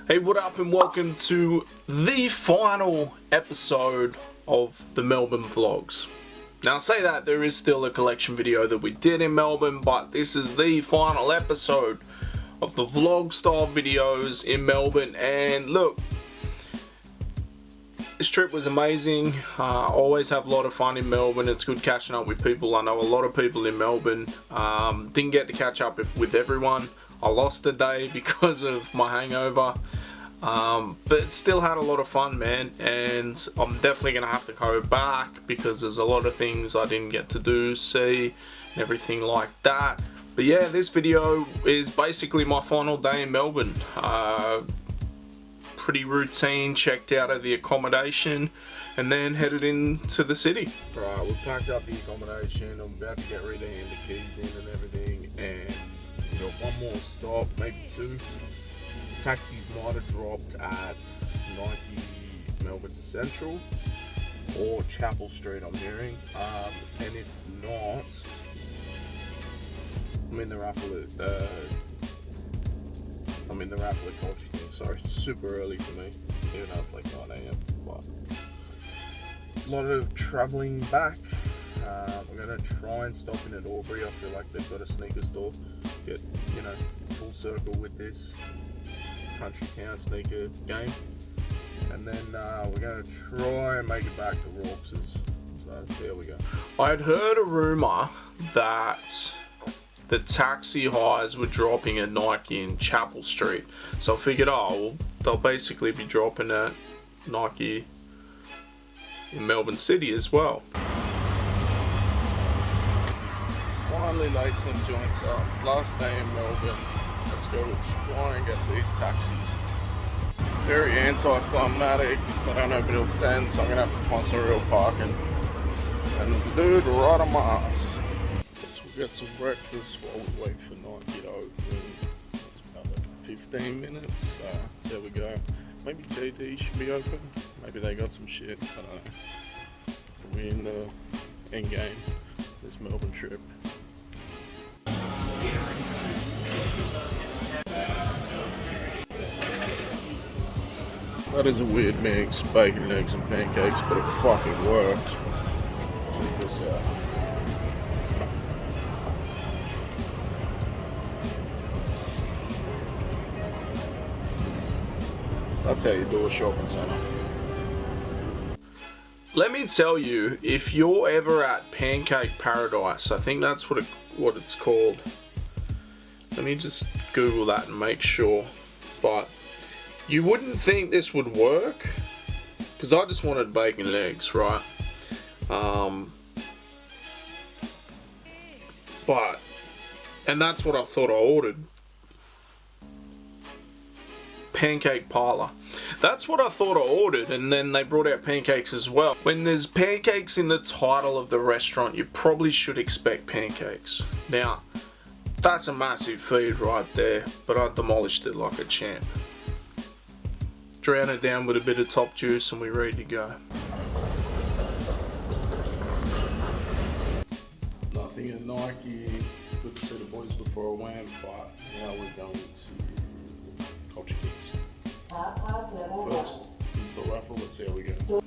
Hey, what up and welcome to the final episode of the Melbourne vlogs. Now I say that there is still a collection video that we did in Melbourne, but this is the final episode of the vlog style videos in Melbourne. And look, this trip was amazing. I always have a lot of fun in Melbourne. It's good catching up with people. I know a lot of people in Melbourne. Didn't get to catch up with everyone. I lost a day because of my hangover, but still had a lot of fun, man, and I'm definitely gonna have to go back because there's a lot of things I didn't get to do, see, and everything like that. But yeah, this video is basically my final day in Melbourne. Pretty routine, checked out of the accommodation and then headed into the city. Right, we packed up the accommodation. I'm about to get ready to hand the keys in and everything, and we got one more stop, maybe two. Taxis might have dropped at Nike Melbourne Central or Chapel Street, I'm hearing. And if not, I'm in the raffle at Culture King. Sorry, it's super early for me, even though it's like 9 AM. But a lot of travelling back. I'm gonna try and stop in at Albury. I feel like they've got a sneaker store. Get, you know, full circle with this country town sneaker game. And then we're gonna try and make it back to Raux's. So there we go. I had heard a rumour that the taxi highs were dropping at Nike in Chapel Street. So I figured, oh, well, they'll basically be dropping at Nike in Melbourne City as well. Finally laid some joints up. Last day in Melbourne. Let's go try and get these taxis. Very anticlimactic. I don't know if it'll end, so I'm gonna have to find some real parking. And there's a dude right on my ass. Guess we'll get some breakfast while we wait for Nike to open. It's about 15 minutes. So there we go. Maybe JD should be open. Maybe they got some shit. I don't know. We're in the end game. This Melbourne trip. That is a weird mix, bacon, eggs and pancakes, but it fucking worked. Check this out. That's how you do a shopping centre. Let me tell you, if you're ever at Pancake Paradise, I think that's what it's called. Let me just Google that and make sure. But you wouldn't think this would work, because I just wanted bacon and eggs, right? And that's what I thought I ordered. Pancake parlor. That's what I thought I ordered, and then they brought out pancakes as well. When there's pancakes in the title of the restaurant, you probably should expect pancakes. Now, that's a massive feed right there, but I demolished it like a champ. Drown it down with a bit of top juice and we're ready to go. Nothing at Nike. Good to see the boys before I went, but now we're going to Culture Kings. First, install raffle, let's see how we go.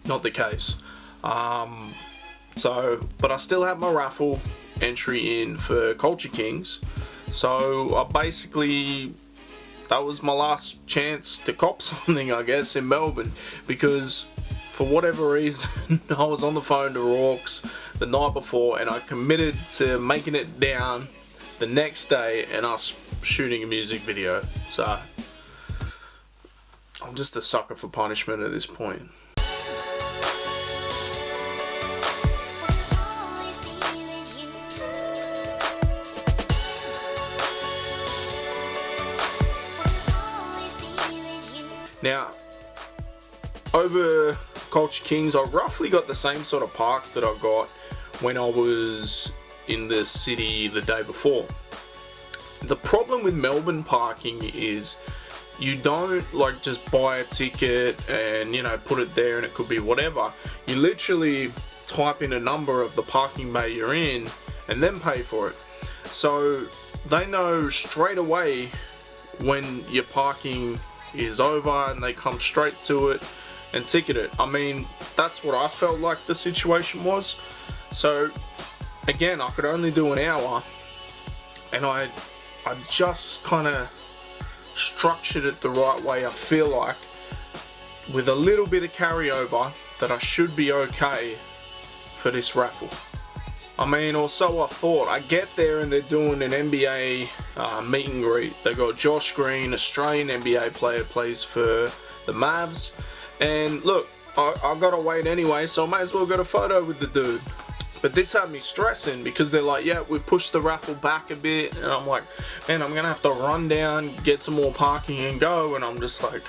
Not the case. But I still have my raffle entry in for Culture Kings. So I basically, that was my last chance to cop something, I guess, in Melbourne, because for whatever reason I was on the phone to Raux the night before and I committed to making it down the next day and us shooting a music video. So I'm just a sucker for punishment at this point. Now, over Culture Kings, I roughly got the same sort of park that I got when I was in the city the day before. The problem with Melbourne parking is you don't like just buy a ticket and, you know, put it there and it could be whatever. You literally type in a number of the parking bay you're in and then pay for it. So they know straight away when your parking is over and they come straight to it and ticket it. I mean, that's what I felt like the situation was. So again, I could only do an hour, and I just kind of structured it the right way. I feel like with a little bit of carryover that I should be okay for this raffle. I mean, or so I thought. I get there and they're doing an NBA meet and greet. They got Josh Green, Australian NBA player, plays for the Mavs. And look, I gotta wait anyway, so I may as well get a photo with the dude. But this had me stressing because they're like, yeah, we pushed the raffle back a bit. And I'm like, man, I'm gonna have to run down, get some more parking and go. And I'm just like,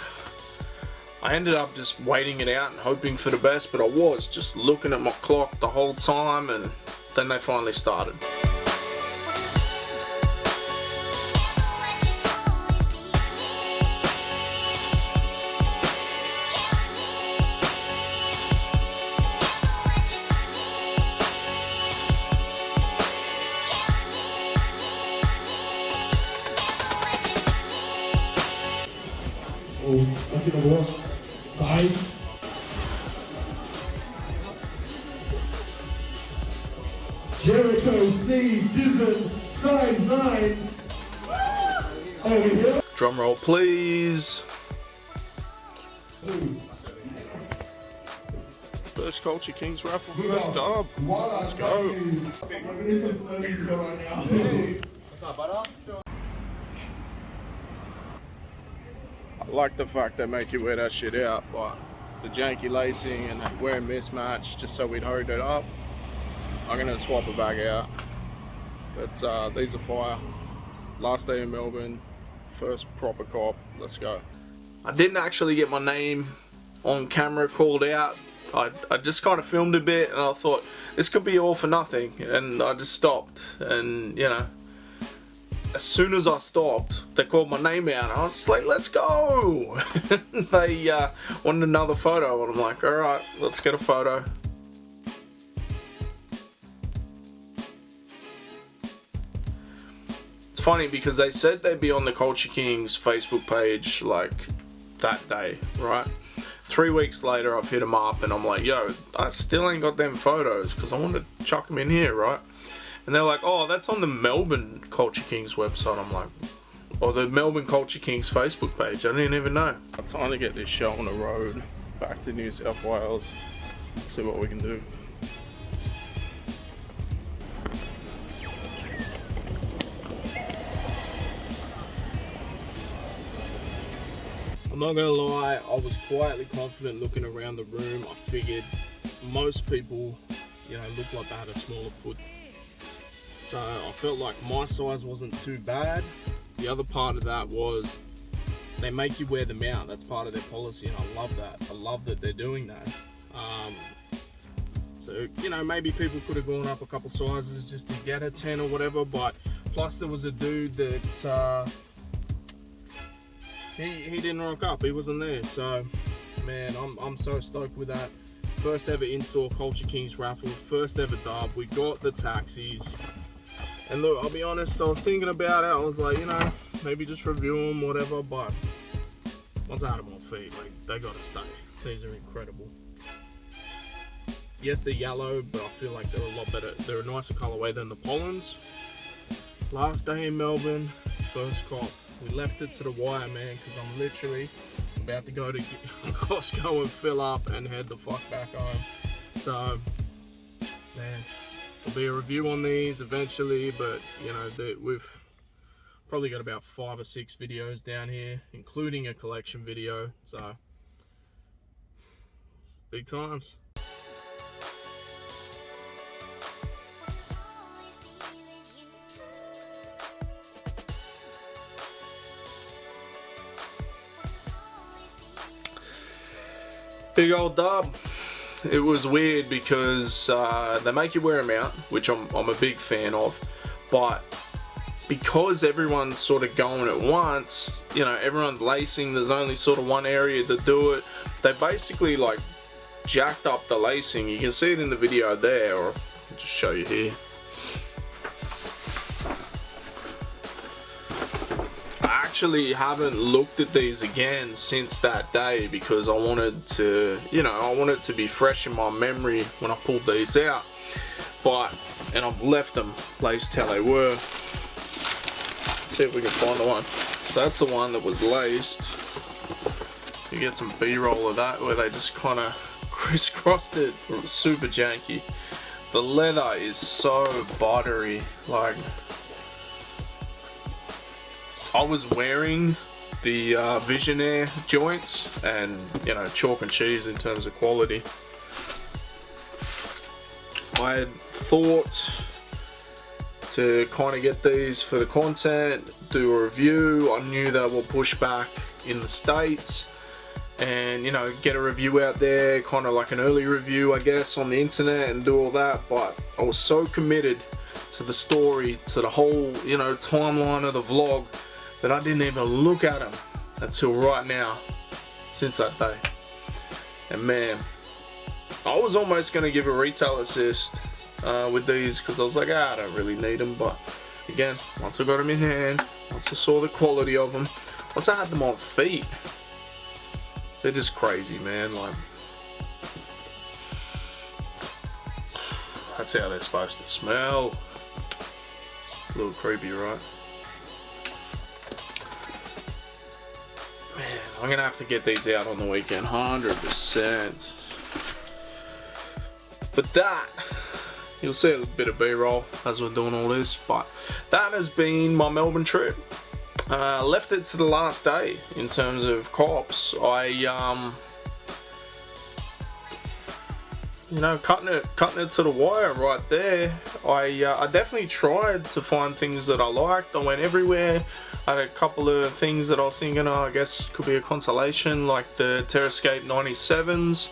I ended up just waiting it out and hoping for the best. But I was just looking at my clock the whole time, and then they finally started. Jericho C. Dizon, size 9. Over here. Drum roll, please. First Culture Kings raffle, first dub. Let's go. I like the fact they make you wear that shit out, but the janky lacing and wearing mismatch just so we'd hurried it up. I'm gonna swap it back out. But these are fire. Last day in Melbourne, first proper cop. Let's go. I didn't actually get my name on camera called out. I just kind of filmed a bit and I thought this could be all for nothing, and I just stopped. And you know, as soon as I stopped, they called my name out. I was like, let's go. They wanted another photo, and I'm like, all right, let's get a photo. It's funny because they said they'd be on the Culture Kings Facebook page like that day, right? 3 weeks later, I've hit them up and I'm like, yo, I still ain't got them photos because I want to chuck them in here, right? And they're like, oh, that's on the Melbourne Culture Kings website. I'm like, or the Melbourne Culture Kings Facebook page. I didn't even know. I'm trying to get this show on the road back to New South Wales. See what we can do. I'm not gonna lie, I was quietly confident looking around the room. I figured most people, you know, looked like they had a smaller foot. So I felt like my size wasn't too bad. The other part of that was they make you wear them out. That's part of their policy, and I love that. I love that they're doing that. So, you know, maybe people could have gone up a couple sizes just to get a 10 or whatever, but plus there was a dude that he didn't rock up. He wasn't there. So, man, I'm so stoked with that. First ever in-store Culture Kings raffle, first ever dub. We got the taxis. And look, I'll be honest, I was thinking about it. I was like, you know, maybe just review them, whatever. But once I had them on feet, like, they gotta stay. These are incredible. Yes, they're yellow, but I feel like they're a lot better. They're a nicer colorway than the Pollens. Last day in Melbourne, first cop. We left it to the wire, man, because I'm literally about to go to Costco and fill up and head the fuck back home. So, man, there'll be a review on these eventually, but, you know, we've probably got about 5 or 6 videos down here, including a collection video. So, big times. Big old dub. It was weird because they make you wear them out, which I'm a big fan of, but because everyone's sort of going at once, you know, everyone's lacing, there's only sort of one area to do it. They basically like jacked up the lacing. You can see it in the video there, or I'll just show you here. I actually haven't looked at these again since that day because I wanted to, you know, I want it to be fresh in my memory when I pulled these out. And I've left them laced how they were. Let's see if we can find the one. So that's the one that was laced. You get some B-roll of that where they just kind of crisscrossed it. It was super janky. The leather is so buttery. Like, I was wearing the Visionaire joints, and you know, chalk and cheese in terms of quality. I had thought to kind of get these for the content, do a review. I knew they will push back in the States, and you know, get a review out there, kind of like an early review I guess on the internet, and do all that. But I was so committed to the story, to the whole, you know, timeline of the vlog, that I didn't even look at them until right now, since that day. And man, I was almost going to give a retail assist with these because I was like, I don't really need them. But again, once I got them in hand, once I saw the quality of them, once I had them on feet, they're just crazy, man. Like, that's how they're supposed to smell. A little creepy, right? Man, I'm gonna have to get these out on the weekend, 100%. But that, you'll see a bit of B-roll as we're doing all this, but that has been my Melbourne trip. Left it to the last day in terms of cops. I, you know, cutting it to the wire right there. I definitely tried to find things that I liked. I went everywhere. I had a couple of things that I was thinking, I guess could be a consolation, like the Terrascape 97s.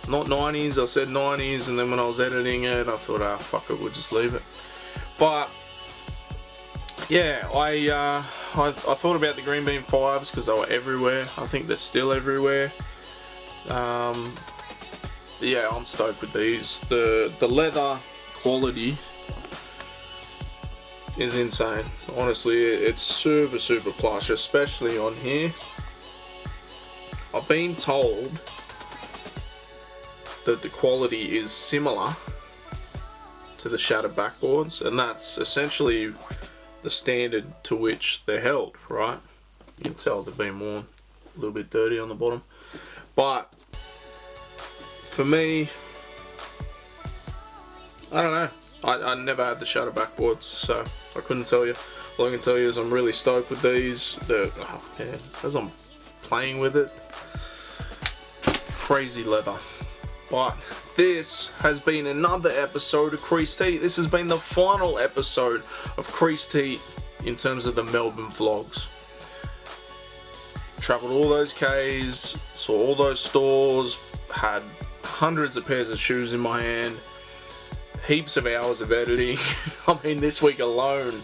Not 90s, I said 90s, and then when I was editing it, I thought, ah, fuck it, we'll just leave it. But yeah, I thought about the Green Bean 5s because they were everywhere. I think they're still everywhere. Yeah, I'm stoked with these. The leather quality is insane. Honestly, it's super, super plush, especially on here. I've been told that the quality is similar to the shattered backboards, and that's essentially the standard to which they're held, right? You can tell they've been worn, a little bit dirty on the bottom. But for me, I don't know. I never had the shutter backboards, so I couldn't tell you. All I can tell you is I'm really stoked with these. Oh man, as I'm playing with it, crazy leather. But this has been another episode of Creased Heat. This has been the final episode of Creased Heat in terms of the Melbourne vlogs. Travelled all those Ks, saw all those stores, had hundreds of pairs of shoes in my hand, heaps of hours of editing. I mean, this week alone,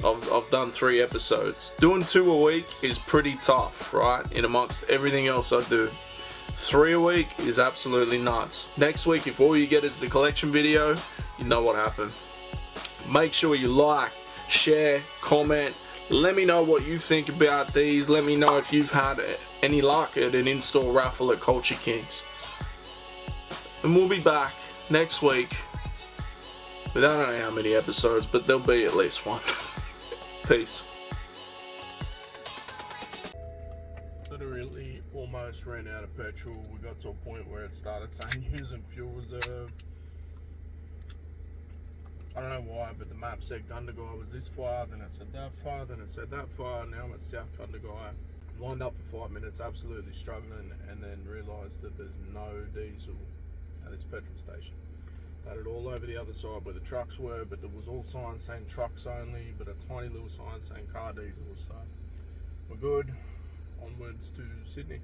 I've done 3 episodes. Doing 2 a week is pretty tough, right? In amongst everything else I do. 3 a week is absolutely nuts. Next week, if all you get is the collection video, you know what happened. Make sure you like, share, comment. Let me know what you think about these. Let me know if you've had any luck at an in-store raffle at Culture Kings. And we'll be back next week with I don't know how many episodes, but there'll be at least one. Peace. Literally almost ran out of petrol. We got to a point where it started saying using fuel reserve. I don't know why, but the map said Gundagai was this far, then it said that far, then it said that far. Now I'm at South Gundagai. Lined up for 5 minutes, absolutely struggling, and then realised that there's no diesel at this petrol station. They had it all over the other side where the trucks were, but there was all signs saying trucks only, but a tiny little sign saying car diesel. So we're good. Onwards to Sydney.